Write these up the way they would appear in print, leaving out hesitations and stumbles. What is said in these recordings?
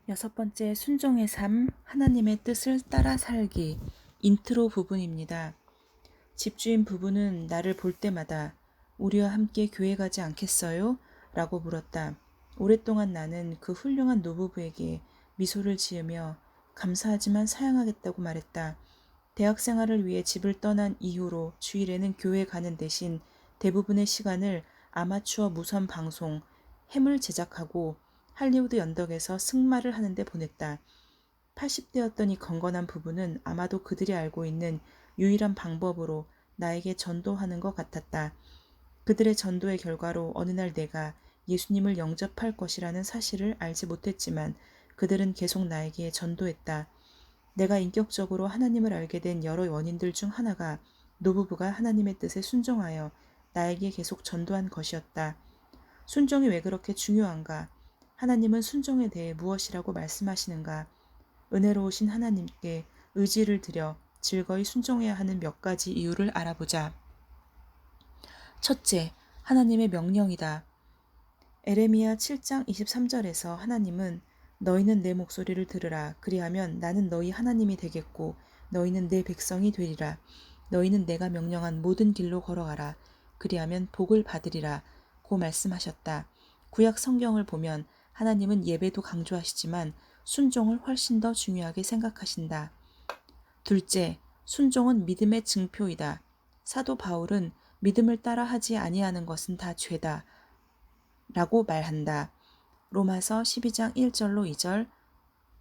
여섯 번째, 순종의 삶, 하나님의 뜻을 따라 살기. 인트로 부분입니다. 집주인 부부는 나를 볼 때마다 우리와 함께 교회 가지 않겠어요? 라고 물었다. 오랫동안 나는 그 훌륭한 노부부에게 미소를 지으며 감사하지만 사양하겠다고 말했다. 대학 생활을 위해 집을 떠난 이후로 주일에는 교회 가는 대신 대부분의 시간을 아마추어 무선 방송, 햄을 제작하고 할리우드 연덕에서 승마를 하는데 보냈다. 80대였던 이 건건한 부부는 아마도 그들이 알고 있는 유일한 방법으로 나에게 전도하는 것 같았다. 그들의 전도의 결과로 어느 날 내가 예수님을 영접할 것이라는 사실을 알지 못했지만 그들은 계속 나에게 전도했다. 내가 인격적으로 하나님을 알게 된 여러 원인들 중 하나가 노부부가 하나님의 뜻에 순종하여 나에게 계속 전도한 것이었다. 순종이 왜 그렇게 중요한가? 하나님은 순종에 대해 무엇이라고 말씀하시는가? 은혜로우신 하나님께 의지를 들여 즐거이 순종해야 하는 몇 가지 이유를 알아보자. 첫째, 하나님의 명령이다. 에레미야 7장 23절에서 하나님은 너희는 내 목소리를 들으라. 그리하면 나는 너희 하나님이 되겠고 너희는 내 백성이 되리라. 너희는 내가 명령한 모든 길로 걸어가라. 그리하면 복을 받으리라. 고 말씀하셨다. 구약 성경을 보면 하나님은 예배도 강조하시지만 순종을 훨씬 더 중요하게 생각하신다. 둘째, 순종은 믿음의 증표이다. 사도 바울은 믿음을 따라 하지 아니하는 것은 다 죄다. 라고 말한다. 로마서 12장 1절로 2절,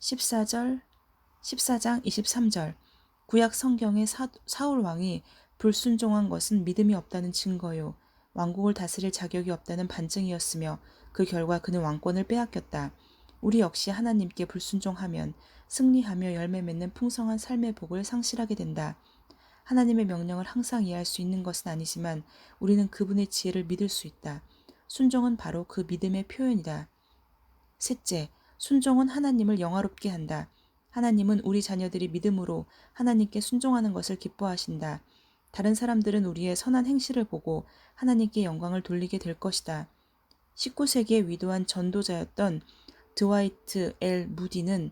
14절, 14장 23절. 구약 성경의 사울 왕이 불순종한 것은 믿음이 없다는 증거요. 왕국을 다스릴 자격이 없다는 반증이었으며 그 결과 그는 왕권을 빼앗겼다. 우리 역시 하나님께 불순종하면 승리하며 열매 맺는 풍성한 삶의 복을 상실하게 된다. 하나님의 명령을 항상 이해할 수 있는 것은 아니지만 우리는 그분의 지혜를 믿을 수 있다. 순종은 바로 그 믿음의 표현이다. 셋째, 순종은 하나님을 영화롭게 한다. 하나님은 우리 자녀들이 믿음으로 하나님께 순종하는 것을 기뻐하신다. 다른 사람들은 우리의 선한 행실을 보고 하나님께 영광을 돌리게 될 것이다. 19세기의 위대한 전도자였던 드와이트 엘 무디는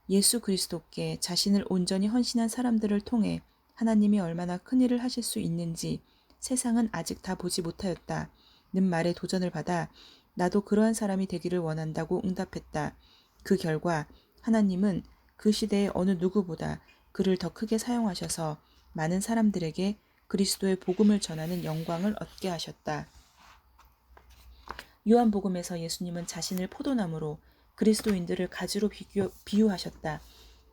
예수 그리스도께 자신을 온전히 헌신한 사람들을 통해 하나님이 얼마나 큰 일을 하실 수 있는지 세상은 아직 다 보지 못하였다. 는 말에 도전을 받아 나도 그러한 사람이 되기를 원한다고 응답했다. 그 결과 하나님은 그 시대의 어느 누구보다 그를 더 크게 사용하셔서 많은 사람들에게 그리스도의 복음을 전하는 영광을 얻게 하셨다. 요한복음에서 예수님은 자신을 포도나무로 그리스도인들을 가지로 비유하셨다.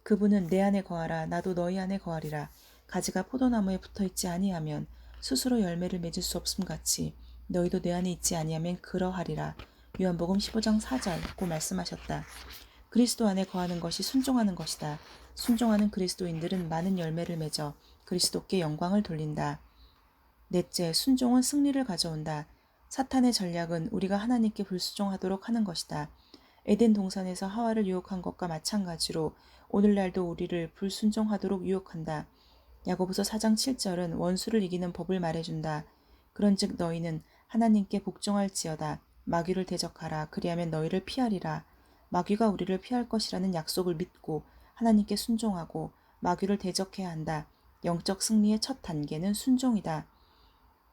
그분은 내 안에 거하라 나도 너희 안에 거하리라. 가지가 포도나무에 붙어있지 아니하면 스스로 열매를 맺을 수 없음 같이 너희도 내 안에 있지 아니하면 그러하리라. 요한복음 15장 4절고 말씀하셨다. 그리스도 안에 거하는 것이 순종하는 것이다. 순종하는 그리스도인들은 많은 열매를 맺어 그리스도께 영광을 돌린다. 넷째, 순종은 승리를 가져온다. 사탄의 전략은 우리가 하나님께 불순종하도록 하는 것이다. 에덴 동산에서 하와를 유혹한 것과 마찬가지로 오늘날도 우리를 불순종하도록 유혹한다. 야고보서 4장 7절은 원수를 이기는 법을 말해준다. 그런즉 너희는 하나님께 복종할지어다. 마귀를 대적하라. 그리하면 너희를 피하리라. 마귀가 우리를 피할 것이라는 약속을 믿고 하나님께 순종하고 마귀를 대적해야 한다. 영적 승리의 첫 단계는 순종이다.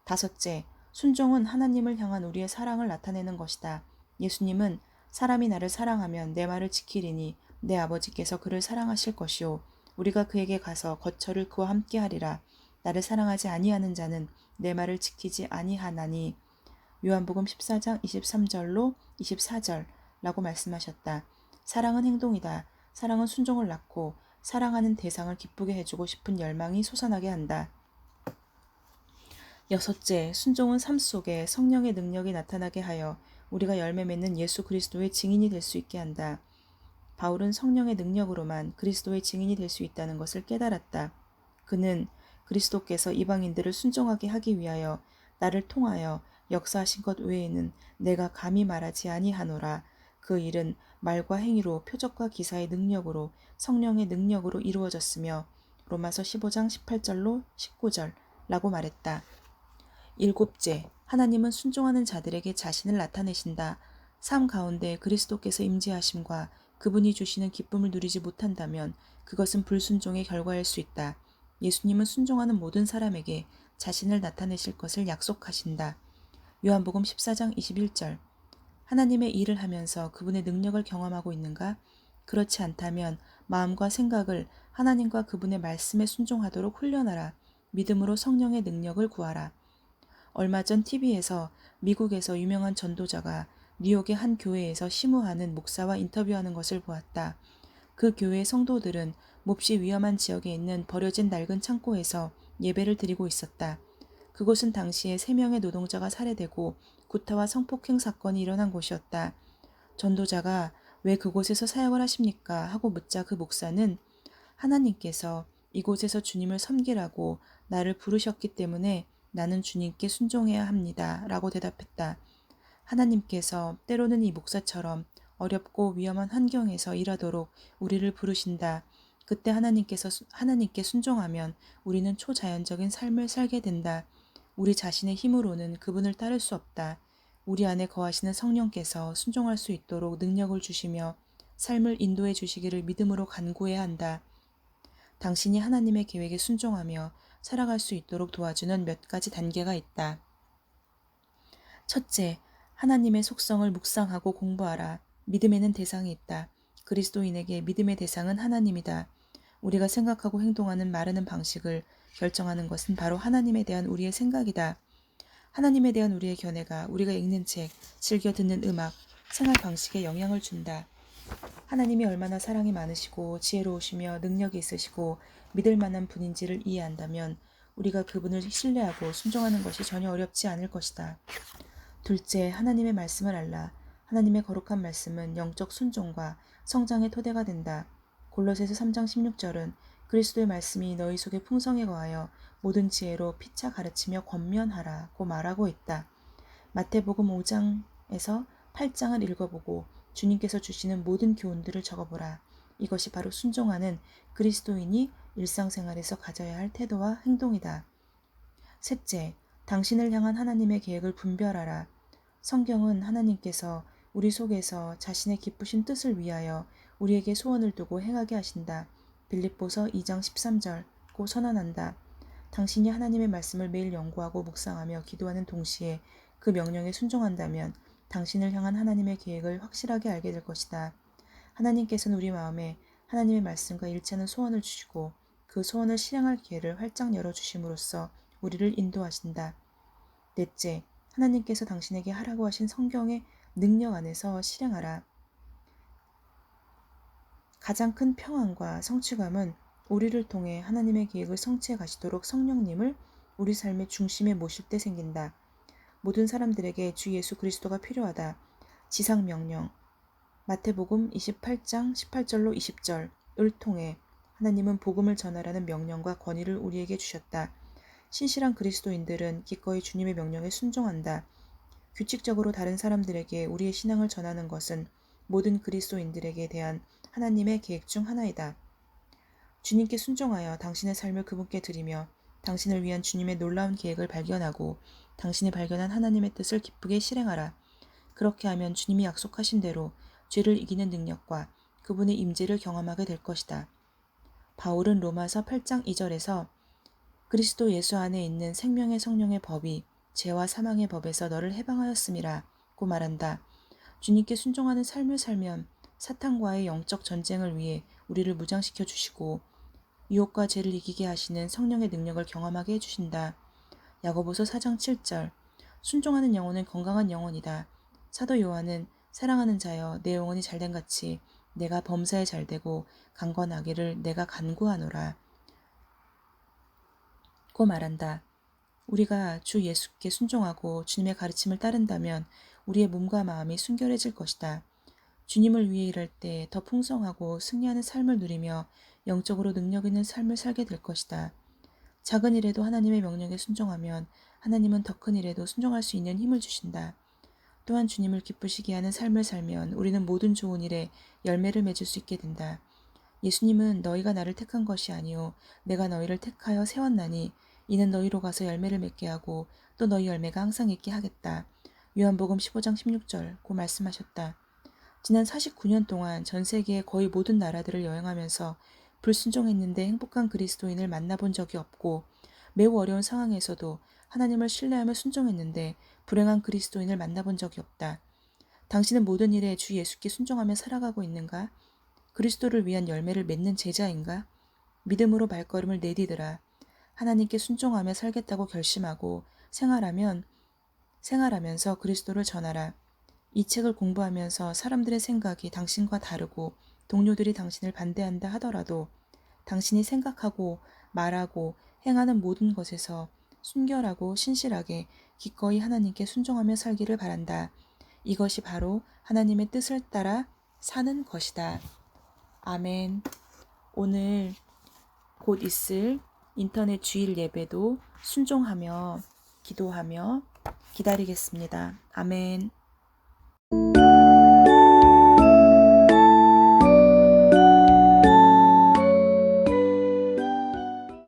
다섯째, 순종은 하나님을 향한 우리의 사랑을 나타내는 것이다. 예수님은 사람이 나를 사랑하면 내 말을 지키리니 내 아버지께서 그를 사랑하실 것이요 우리가 그에게 가서 거처를 그와 함께 하리라. 나를 사랑하지 아니하는 자는 내 말을 지키지 아니하나니. 요한복음 14장 23절로 24절라고 말씀하셨다. 사랑은 행동이다. 사랑은 순종을 낳고 사랑하는 대상을 기쁘게 해주고 싶은 열망이 솟아나게 한다. 여섯째, 순종은 삶 속에 성령의 능력이 나타나게 하여 우리가 열매 맺는 예수 그리스도의 증인이 될 수 있게 한다. 바울은 성령의 능력으로만 그리스도의 증인이 될 수 있다는 것을 깨달았다. 그는 그리스도께서 이방인들을 순종하게 하기 위하여 나를 통하여 역사하신 것 외에는 내가 감히 말하지 아니하노라. 그 일은 말과 행위로 표적과 기사의 능력으로 성령의 능력으로 이루어졌으며 로마서 15장 18절로 19절라고 말했다. 일곱째, 하나님은 순종하는 자들에게 자신을 나타내신다. 삶 가운데 그리스도께서 임재하심과 그분이 주시는 기쁨을 누리지 못한다면 그것은 불순종의 결과일 수 있다. 예수님은 순종하는 모든 사람에게 자신을 나타내실 것을 약속하신다. 요한복음 14장 21절. 하나님의 일을 하면서 그분의 능력을 경험하고 있는가? 그렇지 않다면 마음과 생각을 하나님과 그분의 말씀에 순종하도록 훈련하라. 믿음으로 성령의 능력을 구하라. 얼마 전 TV에서 미국에서 유명한 전도자가 뉴욕의 한 교회에서 심우하는 목사와 인터뷰하는 것을 보았다. 그 교회의 성도들은 몹시 위험한 지역에 있는 버려진 낡은 창고에서 예배를 드리고 있었다. 그곳은 당시에 3명의 노동자가 살해되고 구타와 성폭행 사건이 일어난 곳이었다. 전도자가 왜 그곳에서 사역을 하십니까? 하고 묻자 그 목사는 하나님께서 이곳에서 주님을 섬기라고 나를 부르셨기 때문에 나는 주님께 순종해야 합니다. 라고 대답했다. 하나님께서 때로는 이 목사처럼 어렵고 위험한 환경에서 일하도록 우리를 부르신다. 그때 하나님께 순종하면 우리는 초자연적인 삶을 살게 된다. 우리 자신의 힘으로는 그분을 따를 수 없다. 우리 안에 거하시는 성령께서 순종할 수 있도록 능력을 주시며 삶을 인도해 주시기를 믿음으로 간구해야 한다. 당신이 하나님의 계획에 순종하며 살아갈 수 있도록 도와주는 몇 가지 단계가 있다. 첫째, 하나님의 속성을 묵상하고 공부하라. 믿음에는 대상이 있다. 그리스도인에게 믿음의 대상은 하나님이다. 우리가 생각하고 행동하는 말하는 방식을 결정하는 것은 바로 하나님에 대한 우리의 생각이다. 하나님에 대한 우리의 견해가 우리가 읽는 책, 즐겨 듣는 음악, 생활 방식에 영향을 준다. 하나님이 얼마나 사랑이 많으시고 지혜로우시며 능력이 있으시고 믿을 만한 분인지를 이해한다면 우리가 그분을 신뢰하고 순종하는 것이 전혀 어렵지 않을 것이다. 둘째, 하나님의 말씀을 알라. 하나님의 거룩한 말씀은 영적 순종과 성장의 토대가 된다. 골로새서 3장 16절은 그리스도의 말씀이 너희 속에 풍성에 거하여 모든 지혜로 피차 가르치며 권면하라고 말하고 있다. 마태복음 5장에서 8장을 읽어보고 주님께서 주시는 모든 교훈들을 적어보라. 이것이 바로 순종하는 그리스도인이 일상생활에서 가져야 할 태도와 행동이다. 셋째, 당신을 향한 하나님의 계획을 분별하라. 성경은 하나님께서 우리 속에서 자신의 기쁘신 뜻을 위하여 우리에게 소원을 두고 행하게 하신다. 빌립보서 2장 13절고 선언한다. 당신이 하나님의 말씀을 매일 연구하고 묵상하며 기도하는 동시에 그 명령에 순종한다면 당신을 향한 하나님의 계획을 확실하게 알게 될 것이다. 하나님께서는 우리 마음에 하나님의 말씀과 일치하는 소원을 주시고 그 소원을 실행할 기회를 활짝 열어주심으로써 우리를 인도하신다. 넷째, 하나님께서 당신에게 하라고 하신 성경의 능력 안에서 실행하라. 가장 큰 평안과 성취감은 우리를 통해 하나님의 계획을 성취해 가시도록 성령님을 우리 삶의 중심에 모실 때 생긴다. 모든 사람들에게 주 예수 그리스도가 필요하다. 지상명령 마태복음 28장 18절로 20절을 통해 하나님은 복음을 전하라는 명령과 권위를 우리에게 주셨다. 신실한 그리스도인들은 기꺼이 주님의 명령에 순종한다. 규칙적으로 다른 사람들에게 우리의 신앙을 전하는 것은 모든 그리스도인들에게 대한 하나님의 계획 중 하나이다. 주님께 순종하여 당신의 삶을 그분께 드리며 당신을 위한 주님의 놀라운 계획을 발견하고 당신이 발견한 하나님의 뜻을 기쁘게 실행하라. 그렇게 하면 주님이 약속하신 대로 죄를 이기는 능력과 그분의 임재를 경험하게 될 것이다. 바울은 로마서 8장 2절에서 그리스도 예수 안에 있는 생명의 성령의 법이 죄와 사망의 법에서 너를 해방하였음이라고 말한다. 주님께 순종하는 삶을 살면 사탄과의 영적 전쟁을 위해 우리를 무장시켜 주시고 유혹과 죄를 이기게 하시는 성령의 능력을 경험하게 해주신다. 야고보서 4장 7절 순종하는 영혼은 건강한 영혼이다. 사도 요한은 사랑하는 자여 내 영혼이 잘된 같이 내가 범사에 잘되고 강건하기를 내가 간구하노라 고 말한다. 우리가 주 예수께 순종하고 주님의 가르침을 따른다면 우리의 몸과 마음이 순결해질 것이다. 주님을 위해 일할 때 더 풍성하고 승리하는 삶을 누리며 영적으로 능력 있는 삶을 살게 될 것이다. 작은 일에도 하나님의 명령에 순종하면 하나님은 더 큰 일에도 순종할 수 있는 힘을 주신다. 또한 주님을 기쁘시게 하는 삶을 살면 우리는 모든 좋은 일에 열매를 맺을 수 있게 된다. 예수님은 너희가 나를 택한 것이 아니요 내가 너희를 택하여 세웠나니 이는 너희로 가서 열매를 맺게 하고 또 너희 열매가 항상 있게 하겠다. 요한복음 15장 16절 고 말씀하셨다. 지난 49년 동안 전 세계의 거의 모든 나라들을 여행하면서 불순종했는데 행복한 그리스도인을 만나본 적이 없고 매우 어려운 상황에서도 하나님을 신뢰하며 순종했는데 불행한 그리스도인을 만나본 적이 없다. 당신은 모든 일에 주 예수께 순종하며 살아가고 있는가? 그리스도를 위한 열매를 맺는 제자인가? 믿음으로 발걸음을 내디드라. 하나님께 순종하며 살겠다고 결심하고 생활하면서 그리스도를 전하라. 이 책을 공부하면서 사람들의 생각이 당신과 다르고 동료들이 당신을 반대한다 하더라도 당신이 생각하고 말하고 행하는 모든 것에서 순결하고 신실하게 기꺼이 하나님께 순종하며 살기를 바란다. 이것이 바로 하나님의 뜻을 따라 사는 것이다. 아멘. 오늘 곧 있을 인터넷 주일 예배도 순종하며 기도하며 기다리겠습니다. 아멘.